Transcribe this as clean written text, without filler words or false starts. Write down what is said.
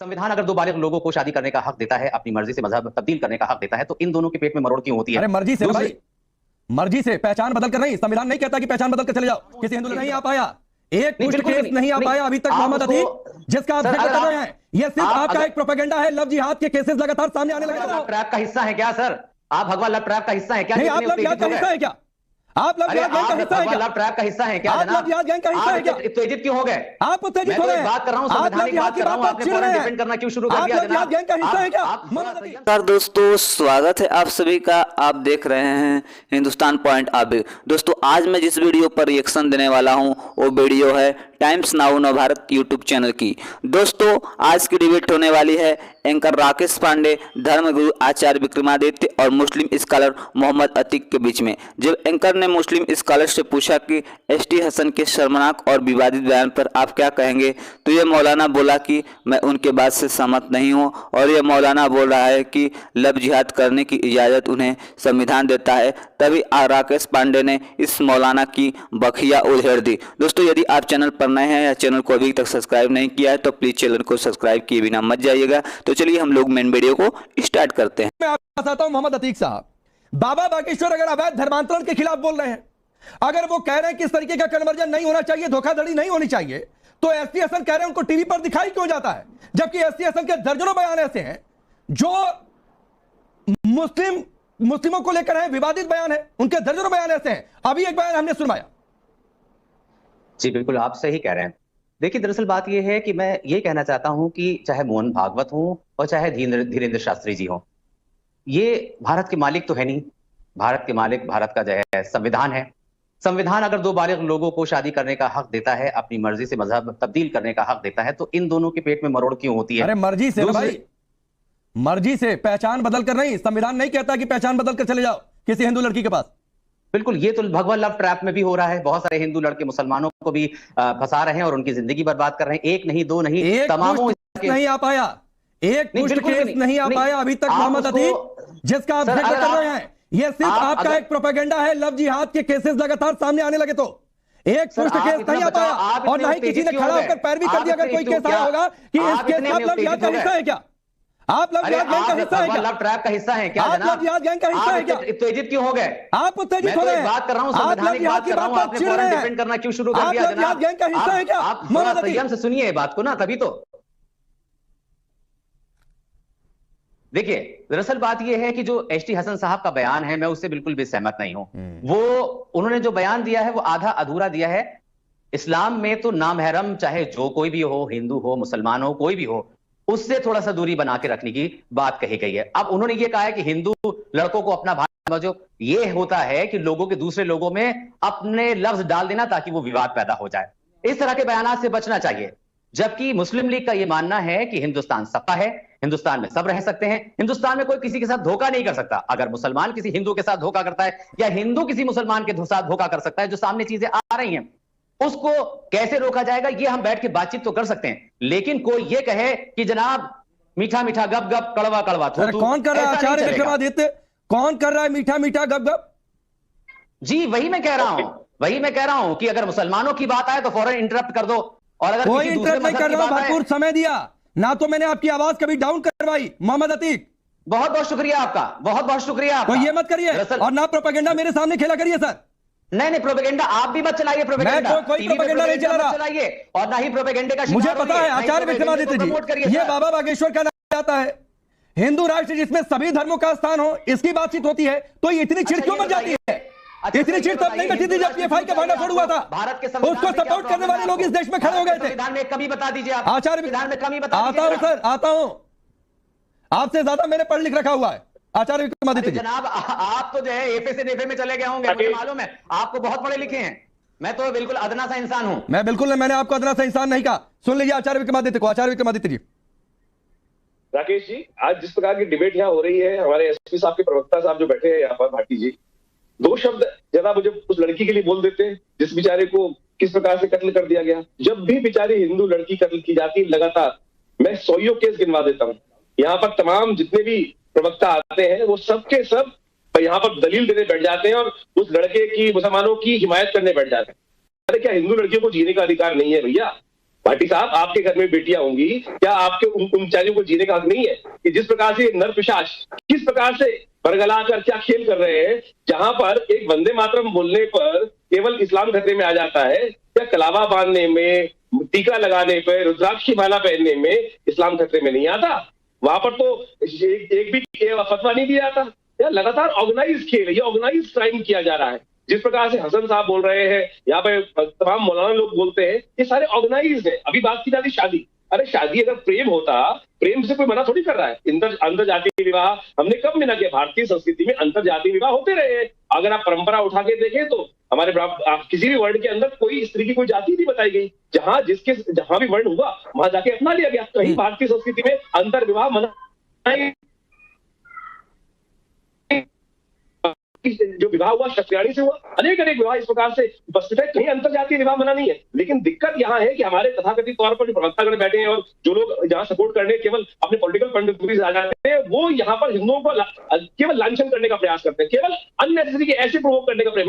संविधान अगर दो बालिग लोगों को शादी करने का हक देता है, अपनी मर्जी से मजहब तब्दील करने का हक देता है, तो इन दोनों के पेट में मरोड़ क्यों होती है? अरे मर्जी से भाई, मर्जी से पहचान बदल कर नहीं। संविधान नहीं कहता कि पहचान बदल कर चले जाओ। किसी हिंदू नहीं आ पाया, एक पुष्ट केस नहीं आ पाया अभी तक मोहम्मद अतीक, जिसका आप जिक्र कर रहे हैं। ये सिर्फ आपका एक प्रोपेगेंडा है। लव जिहाद के केसेस लगातार सामने आने लगे। ट्रैप का हिस्सा है क्या सर? आप भगवान लव ट्रैप का हिस्सा है क्या? नहीं, आप लव जिहाद का हिस्सा है क्या? आप लव जिहाद गैंग का हिस्सा है क्या? लव ट्रैप का हिस्सा है क्या? आप लव जिहाद गैंग का हिस्सा है क्या? उत्तेजित क्यों हो गए? आप उत्तेजित हो रहे हैं। बात कर रहा हूं, संवैधानिक बात कर रहा हूं, आपने फौरन डिफेंड करना क्यों शुरू कर दिया? आप लव जिहाद गैंग का हिस्सा है क्या? नमस्कार दोस्तों, स्वागत है आप सभी का। आप देख रहे हैं हिंदुस्तान पॉइंट आप। दोस्तों, आज मैं जिस वीडियो पर रिएक्शन देने वाला हूं वो वीडियो है टाइम्स नाउ नव भारत यूट्यूब चैनल की। दोस्तों, आज की डिबेट होने वाली है एंकर राकेश पांडे, धर्मगुरु आचार्य विक्रमादित्य और मुस्लिम स्कॉलर मोहम्मद अतीक के बीच में। जब एंकर ने मुस्लिम स्कॉलर से पूछा कि एसटी हसन के शर्मनाक और विवादित बयान पर आप क्या कहेंगे, तो ये मौलाना बोला कि मैं उनके बात से सहमत नहीं हूँ। और ये मौलाना बोल रहा है कि लव जिहाद करने की इजाज़त उन्हें संविधान देता है। तभी राकेश पांडे ने इस मौलाना की बखिया उधेड़ दी। दोस्तों, यदि आप चैनल पर नए हैं या चैनल को अभी तक सब्सक्राइब नहीं किया है तो प्लीज़ चैनल को सब्सक्राइब किए बिना मत जाइएगा। तो चलिए हम लोग मेन वीडियो को स्टार्ट करते हैं। मैं आपके पास आता हूं मोहम्मद अतीक साहब। बाबा बागेश्वर अगर अवैध धर्मांतरण के खिलाफ बोल रहे हैं, अगर वो कह रहे हैं कि इस तरीके का कन्वर्जन नहीं होना चाहिए, धोखाधड़ी नहीं होनी चाहिए, तो एसटी हसन कह रहे हैं उनको टीवी पर दिखाई क्यों जाता है? जबकि एसटी हसन के दर्जनों बयान ऐसे हैं जो मुस्लिमों को लेकर है, विवादित बयान है, उनके दर्जनों बयान ऐसे हैं। अभी एक बयान हमने सुनवाया। जी बिल्कुल, आप सही कह रहे हैं। देखिए, दरअसल बात यह है कि मैं ये कहना चाहता हूं कि चाहे मोहन भागवत हो और चाहे धीरेन्द्र शास्त्री जी हो, ये भारत के मालिक तो है नहीं। भारत के मालिक भारत का जो है संविधान है। संविधान अगर दो बालिग लोगों को शादी करने का हक देता है, अपनी मर्जी से मजहब तब्दील करने का हक देता है, तो इन दोनों के पेट में मरोड़ क्यों होती है? अरे मर्जी से भाई, मर्जी से पहचान बदल कर नहीं। संविधान नहीं कहता कि पहचान बदल कर चले जाओ किसी हिंदू लड़की के पास। बिल्कुल, ये तो भगवान लव ट्रैप में भी हो रहा है। बहुत सारे हिंदू लड़के मुसलमानों को भी फंसा रहे हैं और उनकी जिंदगी बर्बाद कर रहे हैं। एक नहीं, दो नहीं, तमामों नहीं आ पाया, एक पुष्ट केस नहीं आ पाया अभी तक मोहम्मद अतीक, जिसका आप जिक्र कर रहे हैं। ये सिर्फ आपका एक प्रोपेगेंडा है। लव जिहाद के केसेस लगातार सामने आने लगे तो एक पुष्ट केस नहीं आ पाया, और ना ही किसी ने खड़ा होकर पैरवी कर दिया। अगर कोई केस आया होगा कि इस केस में आप लव जिहाद का हिस्सा है क्या? आप लव जिहाद गैंग का हिस्सा है क्या? लव ट्रैप का हिस्सा है क्या? आप लव जिहाद गैंग का हिस्सा है क्या? उत्तेजित क्यों हो गए? आप उत्तेजित हो रहे हैं। बात कर रहा हूं, संवैधानिक बात कर रहा हूं, आपने फौरन डिफेंड करना क्यों शुरू कर दिया? आप लव जिहाद गैंग का हिस्सा है क्या? आप संयम से सुनिए बात को ना, तभी तो। देखिए, दरअसल बात यह है कि जो एसटी हसन साहब का बयान है, मैं उससे बिल्कुल भी सहमत नहीं हूं। वो उन्होंने जो बयान दिया है वो आधा अधूरा दिया है। इस्लाम में तो नामहरम चाहे जो कोई भी हो, हिंदू हो, मुसलमान हो, कोई भी हो, उससे थोड़ा सा दूरी बना के रखने की बात कही गई है। अब उन्होंने ये कहा है कि हिंदू लड़कों को अपना भाई समझो। ये होता है कि लोगों के दूसरे लोगों में अपने लफ्ज डाल देना ताकि वो विवाद पैदा हो जाए। इस तरह के बयान से बचना चाहिए। जबकि मुस्लिम लीग का यह मानना है कि हिंदुस्तान सबका है, हिंदुस्तान में सब रह सकते हैं, हिंदुस्तान में कोई किसी के साथ धोखा नहीं कर सकता। अगर मुसलमान किसी हिंदू के साथ धोखा करता है या हिंदू किसी मुसलमान के साथ धोखा कर सकता है, जो सामने चीजें आ रही हैं, उसको कैसे रोका जाएगा ये हम बैठ के बातचीत तो कर सकते हैं। लेकिन कोई ये कहे कि जनाब मीठा मीठा गप गप, कड़वा कड़वा थू, कौन कर रहा है? आचार्य विक्रमादित्य कौन कर रहा है मीठा मीठा गप गप? जी वही मैं कह रहा हूं कि अगर मुसलमानों की बात आए तो फौरन इंटरप्ट कर दो। और अगर कोई इंटरप्ट नहीं कर रहा, भरपूर समय दिया ना, तो मैंने आपकी आवाज कभी डाउन करवाई मोहम्मद अतीक। बहुत बहुत शुक्रिया आपका, बहुत बहुत शुक्रिया आपका। तो ये मत करिए और ना प्रोपेगेंडा मेरे सामने खेला करिए सर। नहीं, प्रोपेगेंडा आप भी मत चलाइए। प्रोपेगेंडा कोई प्रोपेगेंडा नहीं चला रहा, चलाइए और ना ही प्रोपेगेंडे का मुझे पता है। आचार्य विक्रमादित्य जी, ये बाबा बागेश्वर का नाम आता है। हिंदू राष्ट्र जिसमें सभी धर्मों का स्थान हो, इसकी बातचीत होती है, तो इतनी चिढ़ क्यों मच जाती है? इतनी चिढ़ तब नहीं मची थी जब पीएफआई का भांडा फोड़ हुआ था। भारत के उसको सपोर्ट करने वाले लोग इस देश में खड़े हो गए थे। संविधान में कमी बता दीजिए आप। आचार्य संविधान में कमी बता आता हूं सर, आता हूं। आपसे ज्यादा मैंने पढ़ लिख रखा हुआ है आचार्य विक्रमादित्य जी। जनाब, आप तो जो है एफए से नेफे में चले गए होंगे, मुझे मालूम है। आपको बहुत पढ़े लिखे हैं, मैं तो बिल्कुल अदना सा इंसान हूं। मैं बिल्कुल, मैंने आपको अदना सा इंसान नहीं कहा। सुन लीजिए आचार्य विक्रमादित्य को। आचार्य विक्रमादित्य जी। राकेश जी, आज जिस प्रकार की डिबेट यहाँ हो रही है, हमारे एसपी साहब के प्रवक्ता साहब जो बैठे हैं यहाँ पर, भाटी जी, दो शब्द जरा मुझे उस लड़की के लिए बोल देते हैं जिस बेचारे को किस प्रकार से कत्ल कर दिया गया। जब भी बेचारी हिंदू लड़की कत्ल की जाती, लगातार मैं 100 केस गिनवा देता हूँ। यहाँ पर तमाम जितने भी प्रवक्ता आते हैं वो सबके सब यहाँ पर दलील देने बैठ जाते हैं और उस लड़के की, मुसलमानों की हिमायत करने बैठ जाते हैं। अरे क्या हिंदू लड़कियों को जीने का अधिकार नहीं है भैया? भाटी साहब, आपके घर में बेटियां होंगी, क्या आपके उन बेचारियों को जीने का हक नहीं है? कि जिस प्रकार से नर पिशाच किस प्रकार से बरगला कर क्या खेल कर रहे हैं, जहां पर एक वंदे मातरम बोलने पर केवल इस्लाम खतरे में आ जाता है, या कलावा बांधने में, टीका लगाने पर, रुद्राक्ष की माला पहनने में इस्लाम खतरे में नहीं आता? वहां पर तो एक भी फतवा नहीं दिया था। या लगातार ऑर्गेनाइज खेल, ये ऑर्गेनाइज क्राइम किया जा रहा है। जिस प्रकार से हसन साहब बोल रहे हैं, यहाँ पे तमाम मौलाना लोग बोलते हैं, ये सारे ऑर्गेनाइज है। अभी बात की जाती शादी, अरे शादी अगर प्रेम होता, प्रेम से कोई मना थोड़ी कर रहा है। अंतर जातीय विवाह हमने कब मना किया? भारतीय संस्कृति में अंतर जातीय विवाह होते रहे हैं। अगर आप परंपरा उठा के देखें तो हमारे किसी भी वर्ण के अंदर कोई स्त्री की कोई जाति नहीं बताई गई। जहां भी वर्ण हुआ वहां जाके अपना लिया गया। कहीं भारतीय संस्कृति में अंतर विवाह मना, जो विवाह हुआ क्षत्रियाणी से हुआ, अनेक विवाह इस प्रकार से उपस्थित है। कहीं अंतरजातीय विवाह मना नहीं है। लेकिन दिक्कत यहाँ है कि हमारे तथाकथित तौर पर जो प्रवक्तागण बैठे हैं और जो लोग जहां सपोर्ट करने केवल अपने पॉलिटिकल पंडित आ जाते हैं, वो यहाँ पर हिंदुओं को केवल लांछन करने का प्रयास करते हैं, केवल अननेसेसरी के ऐसे प्रोवोक करने का प्रयास।